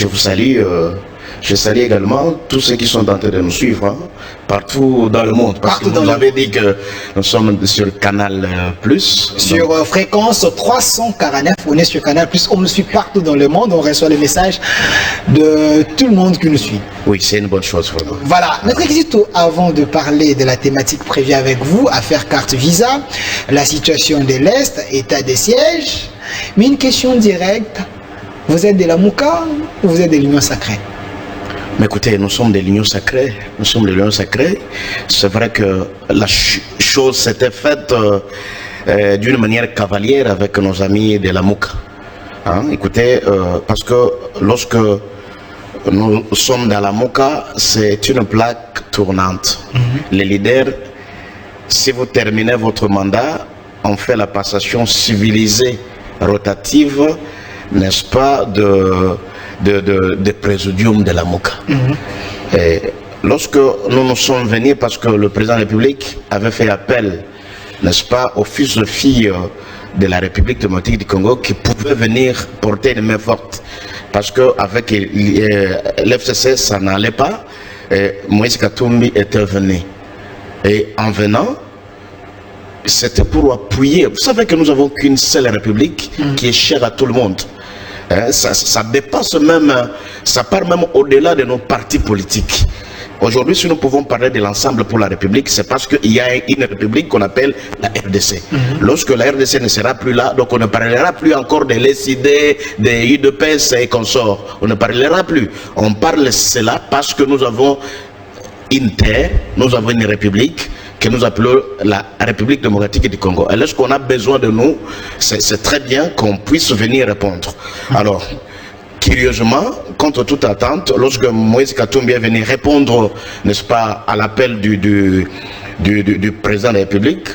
Je vous salue. Je salue également tous ceux qui sont en train de nous suivre partout dans le monde. Parce que vous avez dit que nous sommes sur le Canal Plus. Sur fréquence 349, on est sur Canal Plus. On nous suit partout dans le monde. On reçoit les messages de tout le monde qui nous suit. Oui, c'est une bonne chose. Vraiment. Voilà. Notre Exito, avant de parler de la thématique prévue avec vous, affaire carte visa, la situation de l'Est, état des sièges, mais une question directe. Vous êtes de la Mouka ou vous êtes de l'Union Sacrée? Mais écoutez, nous sommes de l'Union Sacrée. Nous sommes de l'Union Sacrée. C'est vrai que la chose s'était faite d'une manière cavalière avec nos amis de la Mouka. Écoutez, parce que lorsque nous sommes dans la Mouka, c'est une plaque tournante. Les leaders, si vous terminez votre mandat, on fait la passation civilisée, rotative, n'est-ce pas, de présidium de la Mouka. Et lorsque nous nous sommes venus, parce que le président de la République avait fait appel, n'est-ce pas, aux fils et filles de la République démocratique du Congo qui pouvaient venir porter une main forte. Parce qu'avec l'FCC, ça n'allait pas. Et Moïse Katumbi était venu. Et en venant, c'était pour appuyer. Vous savez que nous n'avons qu'une seule République qui est chère à tout le monde. Ça dépasse même, ça part même au-delà de nos partis politiques. Aujourd'hui, si nous pouvons parler de l'ensemble pour la République, c'est parce qu'il y a une République qu'on appelle la RDC. Lorsque la RDC ne sera plus là, donc on ne parlera plus encore de l'SID, des UDPS et consorts. On ne parlera plus. On parle cela parce que nous avons une terre, nous avons une République que nous appelons la République démocratique du Congo. Et lorsqu'on a besoin de nous, c'est très bien qu'on puisse venir répondre. Alors, curieusement, contre toute attente, lorsque Moïse Katumbi est venu répondre, n'est-ce pas, à l'appel du président de la République,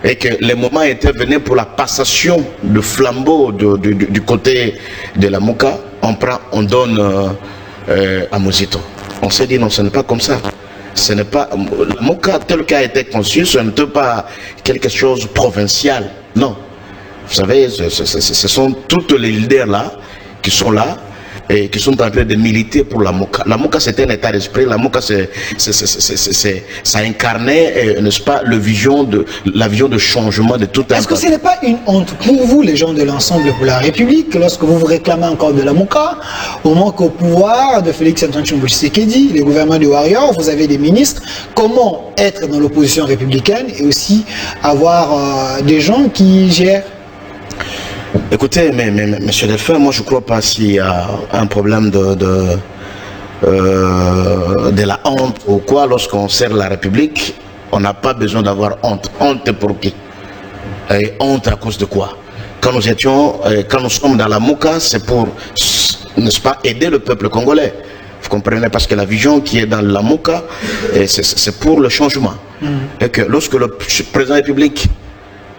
et que le moment était venu pour la passation de flambeau du côté de la Mouka, on donne à Mozito. On s'est dit non, ce n'est pas comme ça. Ce n'est pas la Mouka tel qu'a été conçu, ce n'est pas quelque chose de provincial. Non. Vous savez, ce sont tous les leaders là qui sont là et qui sont en train de militer pour la Mouka. La Mouka, c'est un état d'esprit. La Mouka, ça incarnait, n'est-ce pas, la vision de changement de tout un. Est-ce que ce n'est pas une honte pour vous, les gens de l'ensemble pour la République, lorsque vous vous réclamez encore de la Mouka, au manque au pouvoir de Félix Antoine Tshisekedi, les gouvernements de Warrior, vous avez des ministres, comment être dans l'opposition républicaine et aussi avoir des gens qui gèrent? Écoutez, mais monsieur Delphin, moi je ne crois pas s'il y a un problème de la honte ou quoi. Lorsqu'on sert la République, on n'a pas besoin d'avoir honte. Honte pour qui? Et honte à cause de quoi? Quand nous sommes dans la Mouka, c'est pour, n'est-ce pas, aider le peuple congolais. Vous comprenez? Parce que la vision qui est dans la Mouka, c'est pour le changement. Et que lorsque le président de la République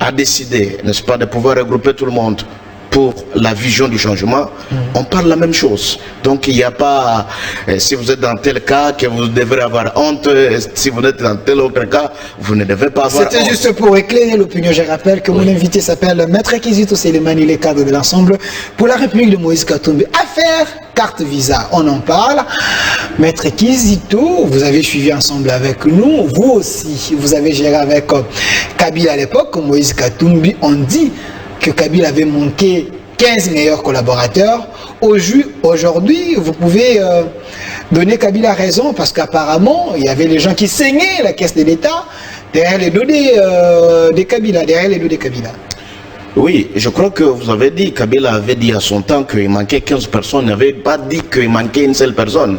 a décidé, n'est-ce pas, de pouvoir regrouper tout le monde pour la vision du changement, on parle la même chose. Donc il n'y a pas, si vous êtes dans tel cas, que vous devrez avoir honte, si vous êtes dans tel autre cas, vous ne devez pas avoir honte. C'était juste pour éclairer l'opinion. Je rappelle que mon invité s'appelle Maître Kizito Selemani, les cadres de l'ensemble pour la République de Moïse Katumbi. Affaire carte visa, on en parle. Maître Kizito, vous avez suivi ensemble avec nous, vous aussi, vous avez géré avec Kabila à l'époque, Moïse Katumbi. On dit que Kabila avait manqué 15 meilleurs collaborateurs. Aujourd'hui, vous pouvez donner Kabila raison parce qu'apparemment, il y avait les gens qui saignaient la caisse de l'État derrière les dos des Kabila, derrière les dos des Kabila. Oui, je crois que vous avez dit, Kabila avait dit à son temps qu'il manquait 15 personnes, il n'avait pas dit qu'il manquait une seule personne.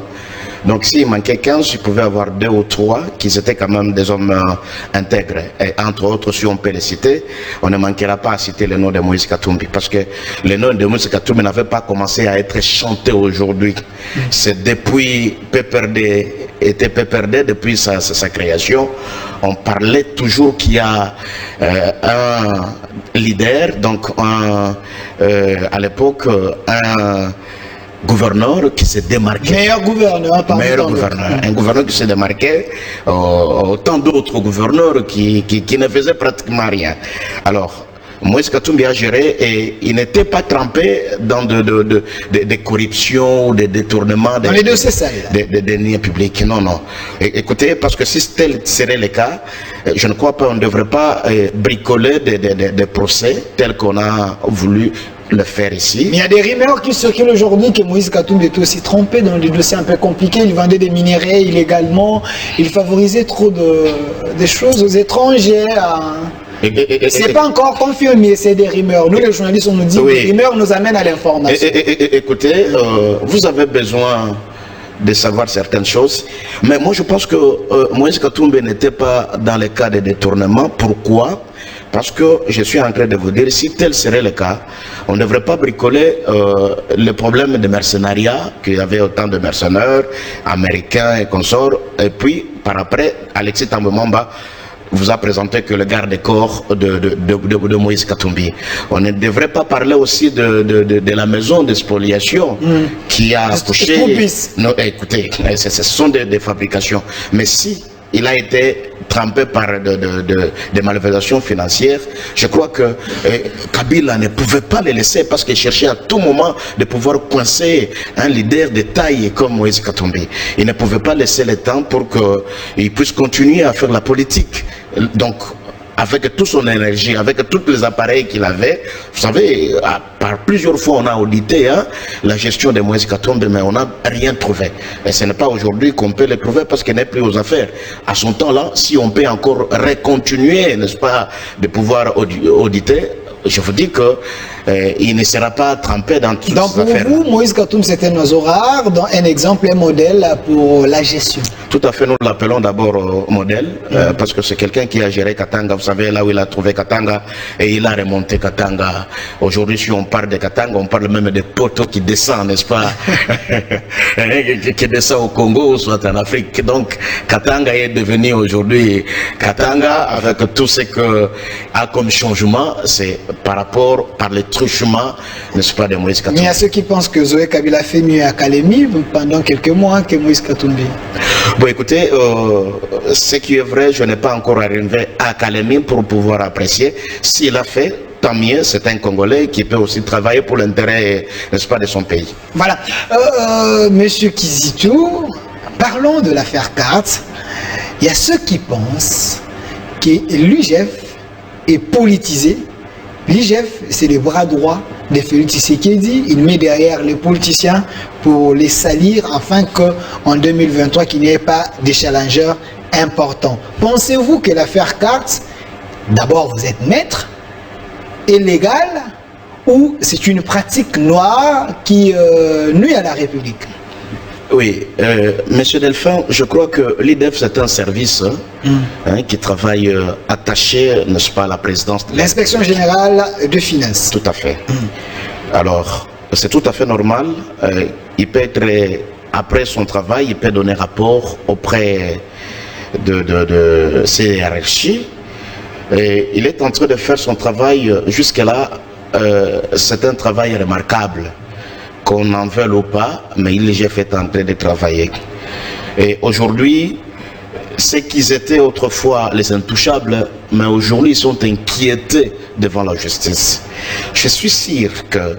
Donc s'il manquait 15, il pouvait avoir 2 ou 3 qui étaient quand même des hommes intègres. Et entre autres, si on peut les citer, on ne manquera pas à citer le nom de Moïse Katumbi. Parce que le nom de Moïse Katumbi n'avait pas commencé à être chanté aujourd'hui. C'est depuis PPRD, depuis sa création, on parlait toujours qu'il y a un leader, donc à l'époque, un gouverneur qui s'est démarqué. Meilleur gouverneur, pardon. Meilleur gouverneur. Un gouverneur qui s'est démarqué, autant d'autres gouverneurs qui ne faisaient pratiquement rien. Alors, Moïse Katumbi a géré et il n'était pas trempé dans des corruptions ou des détournements dans les dossiers sales. Des deniers publics. Non, non. Écoutez, parce que si tel serait le cas, je ne crois pas qu'on ne devrait pas bricoler des procès tels qu'on a voulu le faire ici. Mais il y a des rumeurs qui circulent aujourd'hui que Moïse Katumbi était aussi trompé dans des dossiers un peu compliqués. Il vendait des minerais illégalement, il favorisait trop de choses aux étrangers. C'est pas encore confirmé, c'est des rumeurs. Nous, les journalistes, on nous dit que les rumeurs nous amènent à l'information. Écoutez, vous avez besoin de savoir certaines choses. Mais moi, je pense que Moïse Katumbi n'était pas dans le cas de détournement. Pourquoi? Parce que je suis en train de vous dire, si tel serait le cas, on ne devrait pas bricoler le problème de mercenariat, qu'il y avait autant de mercenaires américains et consorts. Et puis, par après, Alexis Thambwe Mwamba vous a présenté que le garde-corps de Moïse Katumbi. On ne devrait pas parler aussi de la maison de spoliation qui a accouché. Non, écoutez, ce sont des fabrications. Mais si il a été trempé par des malversations financières, je crois que Kabila ne pouvait pas les laisser parce qu'il cherchait à tout moment de pouvoir coincer un leader de taille comme Moïse Katumbi. Il ne pouvait pas laisser le temps pour qu'il puisse continuer à faire la politique. Donc, avec toute son énergie, avec tous les appareils qu'il avait, vous savez, par plusieurs fois on a audité la gestion de Moïse Katumbi, mais on n'a rien trouvé. Et ce n'est pas aujourd'hui qu'on peut le trouver parce qu'il n'est plus aux affaires. À son temps-là, si on peut encore recontinuer, n'est-ce pas, de pouvoir auditer, je vous dis que il ne sera pas trempé dans toutes ces affaires. Donc pour vous, Moïse Katumbi, c'est un oiseau rare, dans un exemple, un modèle pour la gestion. Tout à fait, nous l'appelons d'abord modèle, parce que c'est quelqu'un qui a géré Katanga, vous savez, là où il a trouvé Katanga, et il a remonté Katanga. Aujourd'hui, si on parle de Katanga, on parle même des poteaux qui descendent, n'est-ce pas, qui descendent au Congo, soit en Afrique. Donc, Katanga est devenu aujourd'hui Katanga, avec tout ce qu'il a comme changement, c'est par les truchements, n'est-ce pas, de Moïse Katumbi. Mais il y a ceux qui pensent que Zoé Kabila fait mieux à Kalemi pendant quelques mois que Moïse Katumbi. Bon, écoutez, ce qui est vrai, je n'ai pas encore arrivé à Kalemi pour pouvoir apprécier. S'il a fait, tant mieux, c'est un Congolais qui peut aussi travailler pour l'intérêt, n'est-ce pas, de son pays. Voilà. Monsieur Kizito, parlons de l'affaire Carte. Il y a ceux qui pensent que l'UGF est politisé. L'IGF, c'est le bras droit de Félix Tshisekedi. Il met derrière les politiciens pour les salir afin qu'en 2023, qu'il n'y ait pas de challengers importants. Pensez-vous que l'affaire Carte, d'abord vous êtes maître, est légale ou c'est une pratique noire qui nuit à la République? Oui, Monsieur Delphin, je crois que l'IDEF c'est un service qui travaille attaché, n'est-ce pas, à la présidence de l'Inspection générale de finances. Tout à fait. Alors, c'est tout à fait normal. Il peut être, après son travail, il peut donner rapport auprès de ses hiérarchies. Et il est en train de faire son travail jusque-là. C'est un travail remarquable. Qu'on en veuille ou pas, mais l'IGF est en train de travailler. Et aujourd'hui, ceux qui étaient autrefois les intouchables, mais aujourd'hui ils sont inquiétés devant la justice. Je suis sûr que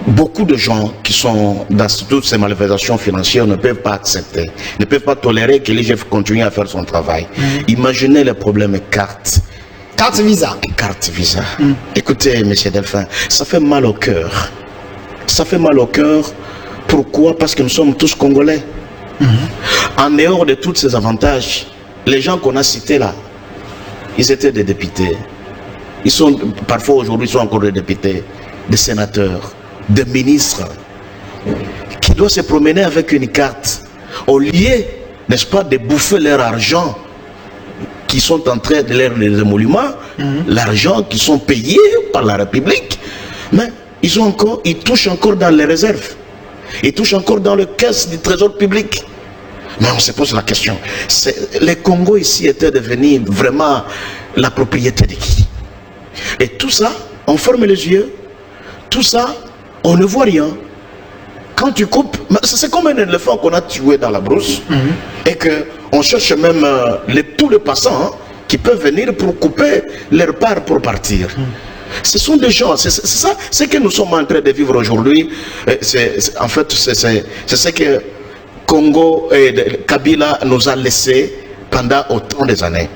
beaucoup de gens qui sont dans toutes ces malversations financières ne peuvent pas accepter, ne peuvent pas tolérer que l'IGF continue à faire son travail. Imaginez le problème carte visa. Carte visa. Écoutez, monsieur Delphin, ça fait mal au cœur. Ça fait mal au cœur. Pourquoi? Parce que nous sommes tous Congolais. En dehors de tous ces avantages, les gens qu'on a cités là, ils étaient des députés. Ils sont, parfois aujourd'hui, ils sont encore des députés, des sénateurs, des ministres, qui doivent se promener avec une carte, au lieu, n'est-ce pas, de bouffer leur argent, qui sont en train de leur les émoluments, l'argent qui sont payés par la République, mais ils touchent encore dans les réserves. Ils touchent encore dans le caisse du trésor public. Mais on se pose la question. Le Congo ici était devenu vraiment la propriété de qui? Et tout ça, on ferme les yeux. Tout ça, on ne voit rien. Quand tu coupes, c'est comme un éléphant qu'on a tué dans la brousse. Et qu'on cherche même tous les passants qui peuvent venir pour couper leur part pour partir. Ce sont des gens, c'est ça, ce que nous sommes en train de vivre aujourd'hui. En fait, c'est ce que Congo et Kabila nous a laissé pendant autant des années.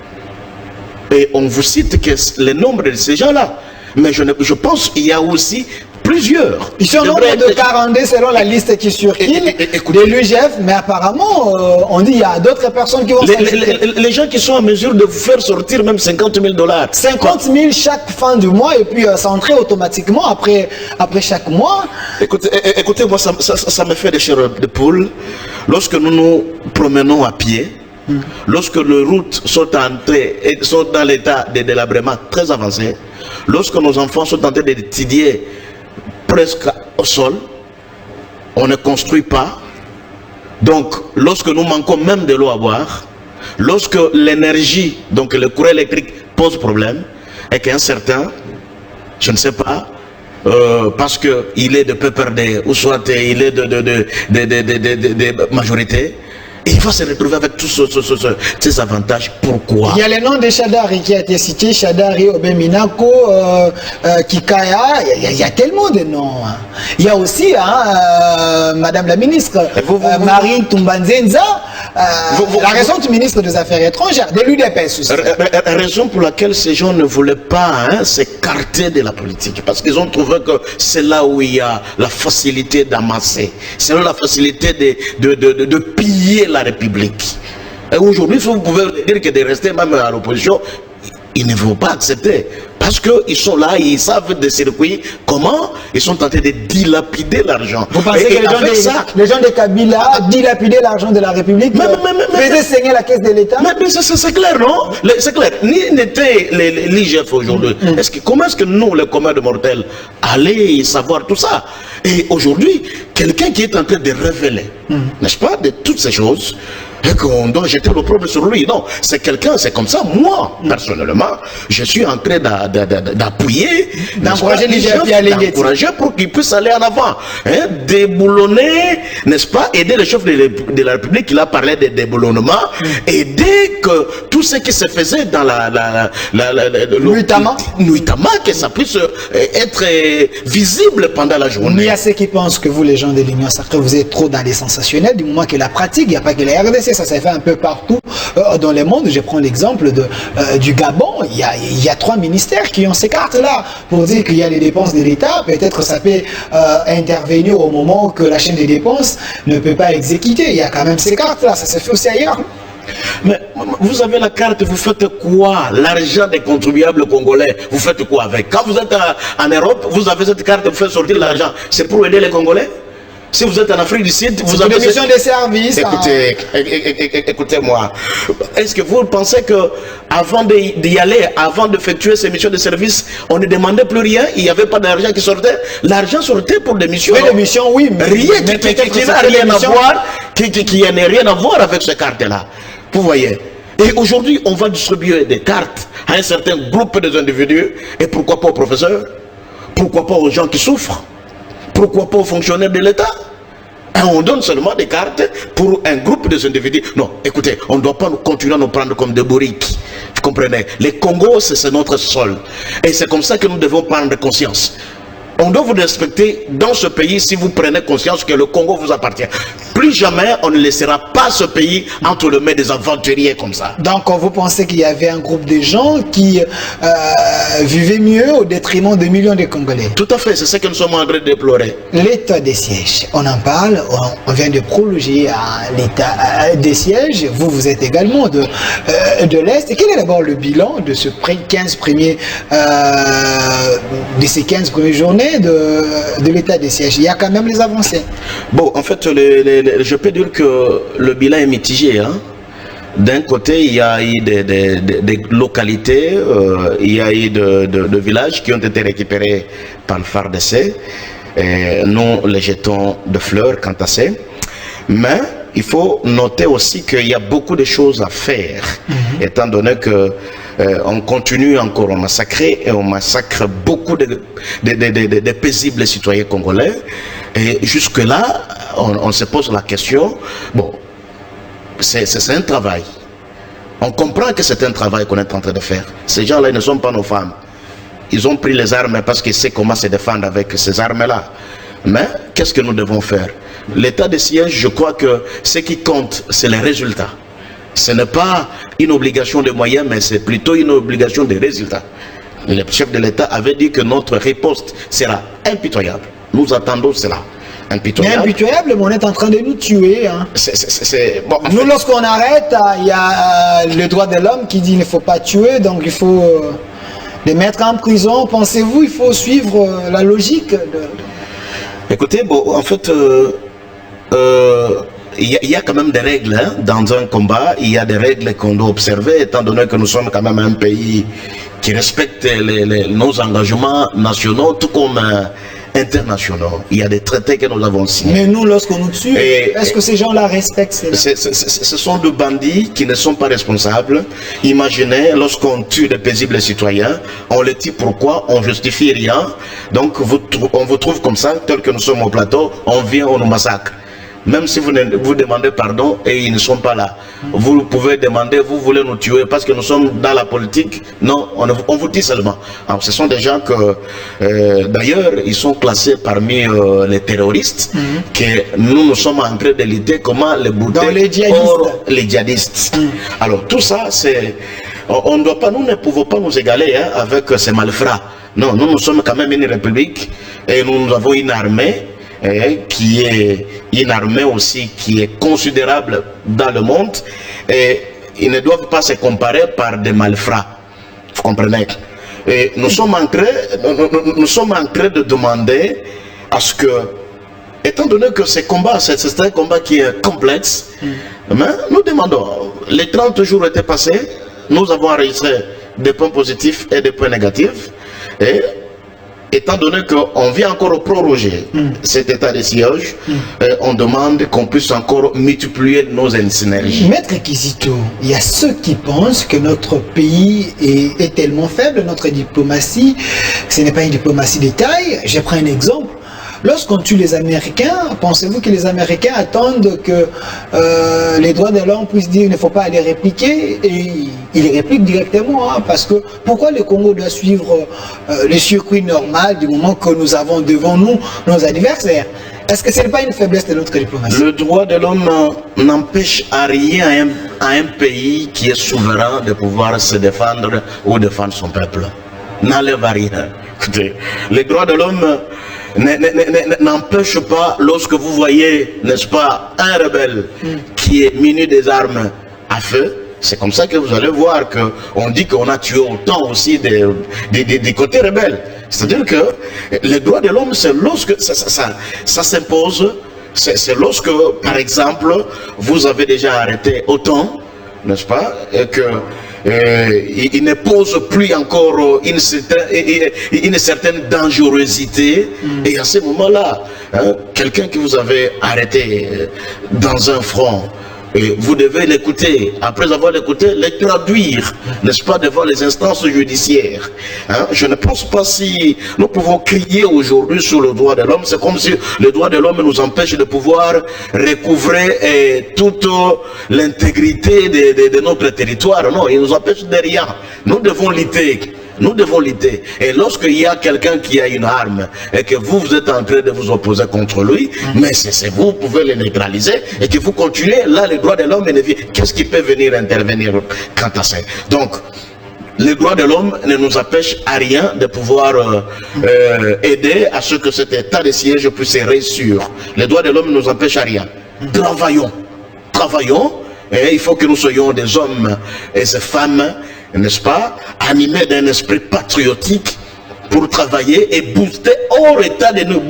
Et on vous cite que le nombre de ces gens-là. Mais je pense qu'il y a aussi plusieurs. Ils sont au nombre de 42 selon la liste qui circule de l'UGF, mais apparemment, on dit qu'il y a d'autres personnes qui vont les gens qui sont en mesure de vous faire sortir même 50 000 $. 50 000 chaque fin du mois et puis s'entrer automatiquement après chaque mois. Écoutez, moi, ça me fait des chairs de poule. Lorsque nous nous promenons à pied, lorsque les routes sont dans l'état de délabrement très avancé, lorsque nos enfants sont en train d'étudier presque au sol, on ne construit pas. Donc, lorsque nous manquons même de l'eau à boire, lorsque l'énergie, donc le courant électrique pose problème, et qu'un certain, je ne sais pas, parce qu'il est de PPRD, ou soit il est de majorité, il va se retrouver avec tous ces avantages. Pourquoi? Il y a le nom de Shadari qui a été cité, Shadari, Obeminako, Kikaya, il y a tellement de noms. Il y a aussi Madame la ministre, Marine Toumbanzenza, la récente ministre des Affaires étrangères, de l'UDPS aussi. Raison pour laquelle ces gens ne voulaient pas s'écarter de la politique, parce qu'ils ont trouvé que c'est là où il y a la facilité d'amasser, c'est là la facilité de piller la République. Et aujourd'hui, si vous pouvez dire que de rester même à l'opposition, ils ne vont pas accepter. Parce qu'ils sont là, ils savent des circuits, comment ils sont tentés de dilapider l'argent. Vous pensez que les gens de Kabila dilapidaient l'argent de la République, faisaient saigner la caisse de l'État? Mais c'est clair, non? C'est clair. Ni n'était l'IGF aujourd'hui. Comment est-ce que nous, les communs de mortels, allons savoir tout ça? Et aujourd'hui, quelqu'un qui est en train de révéler, n'est-ce pas, de toutes ces choses, et qu'on doit jeter le problème sur lui. Non, c'est quelqu'un, c'est comme ça. Moi, personnellement, je suis en train d'appuyer, d'encourager les gens pour qu'ils puissent aller en avant. Déboulonner, n'est-ce pas, aider le chef de la République, il a parlé de déboulonnement, aider que tout ce qui se faisait dans nuitamment, que ça puisse être visible pendant la journée. Il y a ceux qui pensent que vous, les gens de l'Union Sacrée, vous êtes trop dans l'essentiel, du moment que la pratique, il n'y a pas que la RDC, ça s'est fait un peu partout dans le monde. Je prends l'exemple du Gabon. Il y a 3 ministères qui ont ces cartes-là pour dire qu'il y a les dépenses de l'État. Peut-être ça peut intervenir au moment que la chaîne des dépenses ne peut pas exécuter. Il y a quand même ces cartes-là. Ça se fait aussi ailleurs. Mais vous avez la carte, vous faites quoi? L'argent des contribuables congolais, vous faites quoi avec? Quand vous êtes en Europe, vous avez cette carte, vous faites sortir l'argent. C'est pour aider les Congolais? Si vous êtes en Afrique du Sud, vous avez une mission de service. Écoutez-moi. Est-ce que vous pensez que avant d'y aller, avant d'effectuer ces missions de service, on ne demandait plus rien? Il n'y avait pas d'argent qui sortait? L'argent sortait pour des missions. Oui, des missions, oui. Mais rien qui n'a rien à voir, qui n'a rien à voir avec ces cartes-là. Vous voyez? Et aujourd'hui, on va distribuer des cartes à un certain groupe d'individus. Et pourquoi pas aux professeurs? Pourquoi pas aux gens qui souffrent? Pourquoi pas aux fonctionnaires de l'État? On donne seulement des cartes pour un groupe d'individus. Non, écoutez, on ne doit pas continuer à nous prendre comme des bourriques. Vous comprenez? Les Congos, c'est notre sol. Et c'est comme ça que nous devons prendre conscience. On doit vous respecter dans ce pays si vous prenez conscience que le Congo vous appartient. Plus jamais on ne laissera pas ce pays entre les mains des aventuriers comme ça. Donc vous pensez qu'il y avait un groupe de gens qui vivaient mieux au détriment de millions de Congolais? Tout à fait, c'est ce que nous sommes en train de déplorer. L'état des sièges, on en parle, on vient de prolonger l'état des sièges. Vous êtes également de l'Est. Quel est d'abord le bilan de ces 15 premières journées de l'état des sièges? Il y a quand même les avancées. Bon, en fait, je peux dire que le bilan est mitigé. D'un côté, il y a eu des localités, il y a eu de villages qui ont été récupérés par le FARDC. Nous les jetons de fleurs quant à ça. Mais il faut noter aussi qu'il y a beaucoup de choses à faire, étant donné que on continue encore à massacrer et on massacre beaucoup de paisibles citoyens congolais. Et jusque-là, on se pose la question, bon, c'est un travail. On comprend que c'est un travail qu'on est en train de faire. Ces gens-là ne sont pas nos femmes. ils ont pris les armes parce qu'ils savent comment se défendre avec ces armes-là. Mais qu'est-ce que nous devons faire? L'état de siège, je crois que ce qui compte, c'est les résultats. Ce n'est pas une obligation de moyens, mais c'est plutôt une obligation de résultats. Le chef de l'État avait dit que notre riposte sera impitoyable. Nous attendons cela. Impitoyable. Mais impitoyable, mais on est en train de nous tuer. Hein. Bon, nous, lorsqu'on arrête, il y a le droit de l'homme qui dit qu'il ne faut pas tuer, donc il faut les mettre en prison. Pensez-vous il faut suivre la logique Écoutez, bon, en fait, il y a quand même des règles hein, dans un combat. Il y a des règles qu'on doit observer, étant donné que nous sommes quand même un pays qui respecte nos engagements nationaux, tout comme internationaux. Il y a des traités que nous avons signés. Mais nous, lorsqu'on nous tue, est-ce que ces gens-là respectent cela? Ce sont des bandits qui ne sont pas responsables. Imaginez, lorsqu'on tue des paisibles citoyens, on les tue pourquoi? On justifie rien. Donc, on vous trouve comme ça, tel que nous sommes au plateau, on vient, on nous massacre. Même si vous demandez pardon et ils ne sont pas là. Vous pouvez demander, vous voulez nous tuer parce que nous sommes dans la politique. Non, on vous dit seulement. Alors, ce sont des gens que, d'ailleurs, ils sont classés parmi les terroristes, que nous sommes en train de lutter comment les bouter hors les djihadistes. Alors, tout ça, c'est... On ne doit pas, nous ne pouvons pas nous égaler hein, avec ces malfrats. Non, nous sommes quand même une république et nous avons une armée qui est une armée aussi qui est considérable dans le monde et ils ne doivent pas se comparer par des malfrats. Vous comprenez? Et nous sommes en train de demander à ce que, étant donné que ce combat, c'est un combat qui est complexe, mais nous demandons, les 30 jours étaient passés, nous avons enregistré des points positifs et des points négatifs et étant donné qu'on vient encore proroger cet état de siège, on demande qu'on puisse encore multiplier nos synergies. Maître Kizito, il y a ceux qui pensent que notre pays est tellement faible, notre diplomatie, ce n'est pas une diplomatie de taille. Je prends un exemple. Lorsqu'on tue les Américains, pensez-vous que les Américains attendent que les droits de l'homme puissent dire qu'il ne faut pas les répliquer? Et ils répliquent directement, hein, parce que pourquoi le Congo doit suivre le circuit normal du moment que nous avons devant nous nos adversaires? Est-ce que ce n'est pas une faiblesse de notre diplomatie? Le droit de l'homme n'empêche à rien à un pays qui est souverain de pouvoir se défendre ou défendre son peuple. N'enlève à rien. Écoutez, les droits de l'homme n'empêche pas, lorsque vous voyez, n'est-ce pas, un rebelle qui est muni des armes à feu, c'est comme ça que vous allez voir qu'on dit qu'on a tué autant aussi des côtés rebelles. C'est-à-dire que les droits de l'homme, c'est lorsque ça s'impose, c'est lorsque, par exemple, vous avez déjà arrêté autant, n'est-ce pas, et que il ne pose plus encore une certaine dangerosité. Et à ce moment-là, hein, quelqu'un que vous avez arrêté dans un front, et vous devez l'écouter. Après avoir l'écouté, le traduire, n'est-ce pas, devant les instances judiciaires. Hein? Je ne pense pas si nous pouvons crier aujourd'hui sur le droit de l'homme. C'est comme si le droit de l'homme nous empêche de pouvoir recouvrer toute l'intégrité de notre territoire. Non, il nous empêche de rien. Nous devons lutter. Nous devons lutter. Et lorsqu'il y a quelqu'un qui a une arme et que vous êtes en train de vous opposer contre lui, mais c'est vous pouvez le neutraliser et que vous continuez, là, les droits de l'homme, qu'est-ce qui peut venir intervenir quant à ça? Donc, les droits de l'homme ne nous empêchent à rien de pouvoir aider à ce que cet état de siège puisse réussir. Les droits de l'homme ne nous empêchent à rien. Travaillons. Travaillons. Et il faut que nous soyons des hommes et des femmes, n'est-ce pas, animés d'un esprit patriotique pour travailler et booster hors état de nous,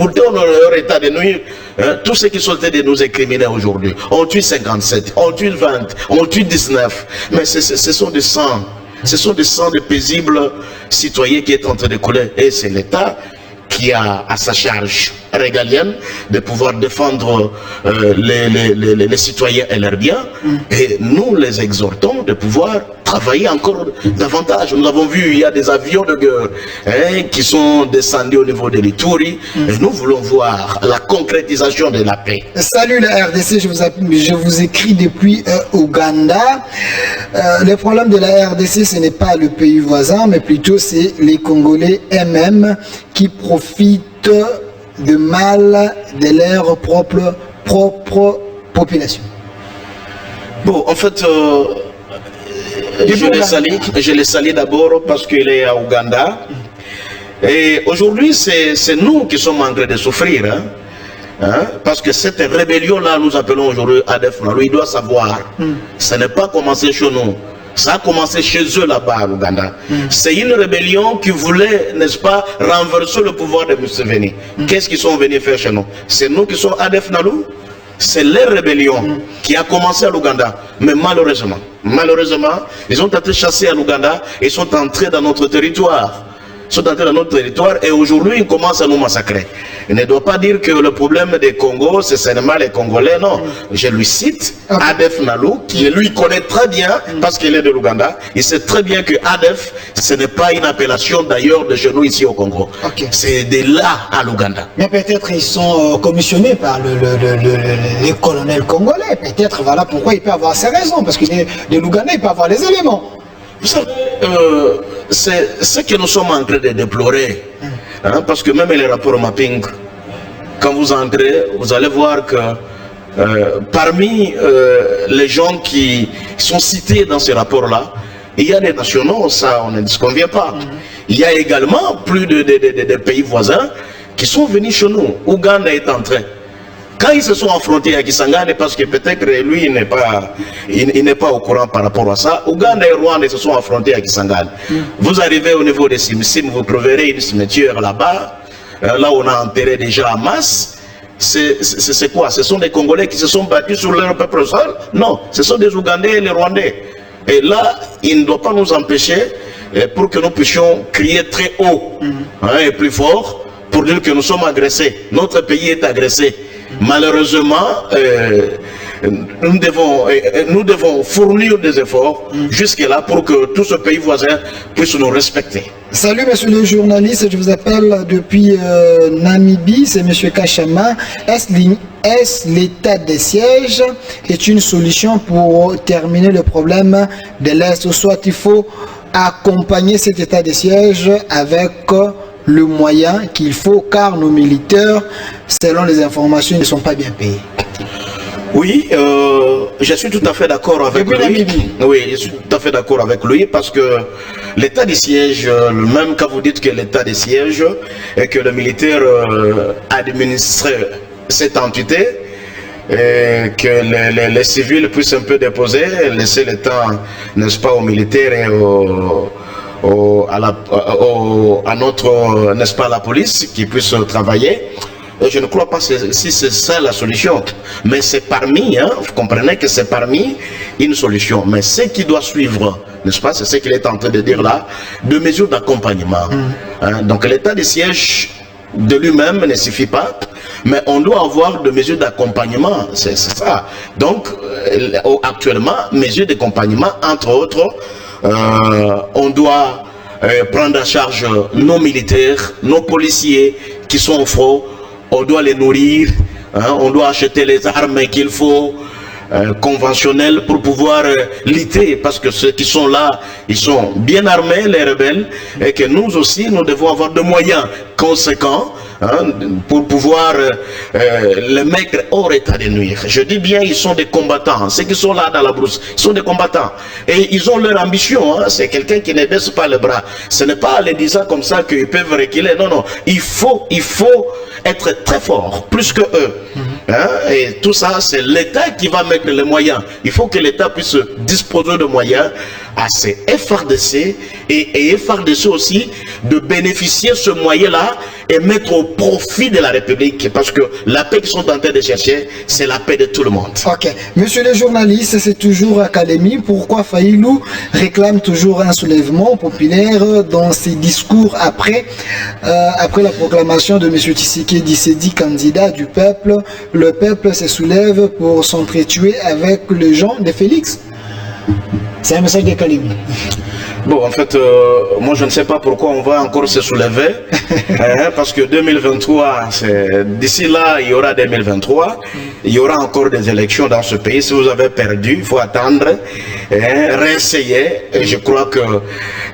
hein, tous ceux qui sont de nous écriminés aujourd'hui. On tue 57, on tue 20, on tue 19, mais ce sont des sangs. Ce sont des sangs de paisibles citoyens qui est en train de couler. Et c'est l'État qui a à sa charge régalienne de pouvoir défendre les citoyens et leurs biens. Et nous les exhortons de pouvoir travailler encore davantage. Nous avons vu, il y a des avions de guerre qui sont descendus au niveau de l'Ituri. Et nous voulons voir la concrétisation de la paix. Salut la RDC, je vous écris depuis Ouganda. Le problème de la RDC, ce n'est pas le pays voisin, mais plutôt c'est les Congolais eux-mêmes qui profitent de mal de leur propre population. Bon, en fait, je les salue d'abord parce qu'il est à Ouganda. Et aujourd'hui, c'est nous qui sommes en train de souffrir. Parce que cette rébellion-là, nous appelons aujourd'hui ADF Nalu, il doit savoir, ça n'est pas commencé chez nous. Ça a commencé chez eux là-bas à Ouganda. C'est une rébellion qui voulait, n'est-ce pas, renverser le pouvoir de Museveni. Qu'est-ce qu'ils sont venus faire chez nous? C'est nous qui sommes ADF Nalu. C'est leur rébellion qui a commencé à l'Ouganda. Mais malheureusement, ils ont été chassés à l'Ouganda et sont entrés dans notre territoire. Et aujourd'hui, ils commencent à nous massacrer. Il ne doit pas dire que le problème des Congos, c'est seulement les Congolais, non. Je lui cite ADF Nalu, qui lui connaît très bien, parce qu'il est de l'Ouganda. Il sait très bien que ADF, ce n'est pas une appellation d'ailleurs de chez nous ici au Congo. C'est de là à l'Ouganda. Mais peut-être ils sont commissionnés par les colonels congolais. Peut-être, voilà pourquoi il peut avoir ses raisons, parce qu'il est de l'Ouganda, il peut avoir les éléments. Vous savez, c'est ce que nous sommes en train de déplorer. Parce que même les rapports mapping, quand vous entrez, vous allez voir que parmi les gens qui sont cités dans ces rapports-là, il y a des nationaux, ça on ne disconvient pas. Il y a également plus de pays voisins qui sont venus chez nous. Ouganda est entré. Quand ils se sont affrontés à Kisangani, parce que peut-être lui il n'est pas au courant par rapport à ça, Ouganda et Rwanda se sont affrontés à Kisangani. Vous arrivez au niveau de Simsim, vous trouverez une cimetière là-bas, là on a enterré déjà en masse. C'est quoi? Ce sont des Congolais qui se sont battus sur leur propre sol? Non, ce sont des Ougandais et les Rwandais. Et là, il ne doit pas nous empêcher, pour que nous puissions crier très haut et plus fort, pour dire que nous sommes agressés. Notre pays est agressé. Malheureusement, nous devons fournir des efforts jusque-là pour que tout ce pays voisin puisse nous respecter. Salut monsieur le journaliste, je vous appelle depuis Namibie, c'est monsieur Kachama. Est-ce l'état des sièges est une solution pour terminer le problème de l'Est, ou soit il faut accompagner cet état des sièges avec le moyen qu'il faut, car nos militaires, selon les informations, ne sont pas bien payés. Oui, je suis tout à fait d'accord avec lui. Oui, je suis tout à fait d'accord avec lui parce que l'état des sièges, même quand vous dites que l'état des sièges et que le militaire administre cette entité, et que les civils puissent un peu déposer, laisser le temps, n'est-ce pas, aux militaires et à notre, n'est-ce pas, la police qui puisse travailler. Je ne crois pas si c'est ça la solution, mais c'est parmi, vous comprenez que c'est parmi une solution. Mais ce qui doit suivre, n'est-ce pas, c'est ce qu'il est en train de dire là, de mesures d'accompagnement. Donc l'état de siège de lui-même ne suffit pas, mais on doit avoir des mesures d'accompagnement, c'est ça. Donc actuellement, mesures d'accompagnement, entre autres, on doit prendre en charge nos militaires, nos policiers qui sont au front. On doit les nourrir, on doit acheter les armes qu'il faut, conventionnelles, pour pouvoir lutter, parce que ceux qui sont là, ils sont bien armés, les rebelles, et que nous aussi, nous devons avoir des moyens conséquents pour pouvoir les mettre hors état de nuire. Je dis bien, ils sont des combattants. Ceux qui sont là dans la brousse, ils sont des combattants. Et ils ont leur ambition. C'est quelqu'un qui ne baisse pas les bras. Ce n'est pas en les disant comme ça qu'ils peuvent reculer. Non, non. Il faut être très fort, plus que eux. Et tout ça, c'est l'État qui va mettre les moyens. Il faut que l'État puisse disposer de moyens à ces FRDC et FRDC aussi de bénéficier de ce moyen-là et mettre au profit de la République, parce que la paix qu'ils sont en train de chercher, c'est la paix de tout le monde. Ok. Monsieur le journaliste, c'est toujours Académie. Pourquoi Fayilou réclame toujours un soulèvement populaire dans ses discours après la proclamation de monsieur Tshisekedi Sédi candidat du peuple? Le peuple se soulève pour s'entretuer avec les gens de Félix. C'est un message de Kalimi. Bon, en fait, moi je ne sais pas pourquoi on va encore se soulever, parce que 2023, d'ici là, il y aura 2023, il y aura encore des élections dans ce pays. Si vous avez perdu, il faut attendre, réessayer, et je crois que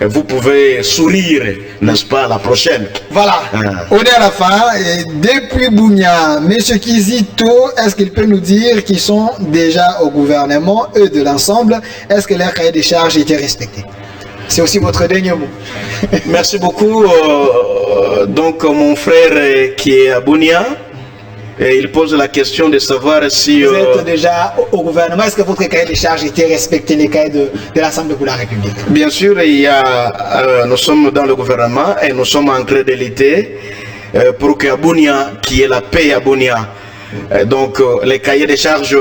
vous pouvez sourire, n'est-ce pas, la prochaine. Voilà, on est à la fin. Et depuis Bunia, M. Kizito, est-ce qu'il peut nous dire qu'ils sont déjà au gouvernement, eux de l'ensemble, est-ce que leur cahier des charges était respecté? C'est aussi votre dernier mot. Merci beaucoup. Donc, mon frère qui est à Bunia, et il pose la question de savoir si... Vous êtes déjà au gouvernement. Est-ce que votre cahier de charges était respecté, les cahiers de l'Assemblée pour la République? Bien sûr, nous sommes dans le gouvernement et nous sommes en train de lutter pour que Bunia, qui est la paix à Bunia, donc les cahiers de charges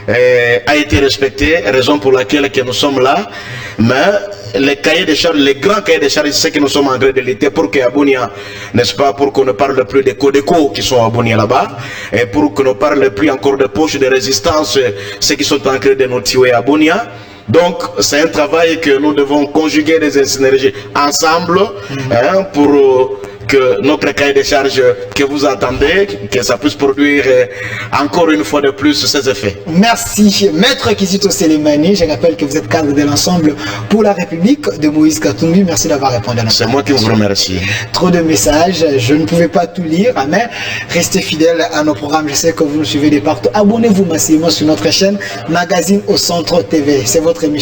a été respecté, raison pour laquelle que nous sommes là. Mais les cahiers de charges, les grands cahiers de charges, c'est que nous sommes en train de lutter pour qu'à Bunia, n'est-ce pas, pour qu'on ne parle plus des Codeco qui sont à Bunia là-bas, et pour qu'on ne parle plus encore de poches de résistance, ceux qui sont en train de nous tuer à Bunia. Donc, c'est un travail que nous devons conjuguer des énergies ensemble pour que notre cahier de charges que vous entendez, que ça puisse produire encore une fois de plus ses effets. Merci. Maître Kizito Selemani, je rappelle que vous êtes cadre de l'ensemble pour la République de Moïse Katumbi. Merci d'avoir répondu à notre question. C'est moi qui vous remercie. Trop de messages, je ne pouvais pas tout lire, mais restez fidèles à nos programmes. Je sais que vous nous suivez de partout. Abonnez-vous massivement sur notre chaîne Magazine au Centre TV. C'est votre émission.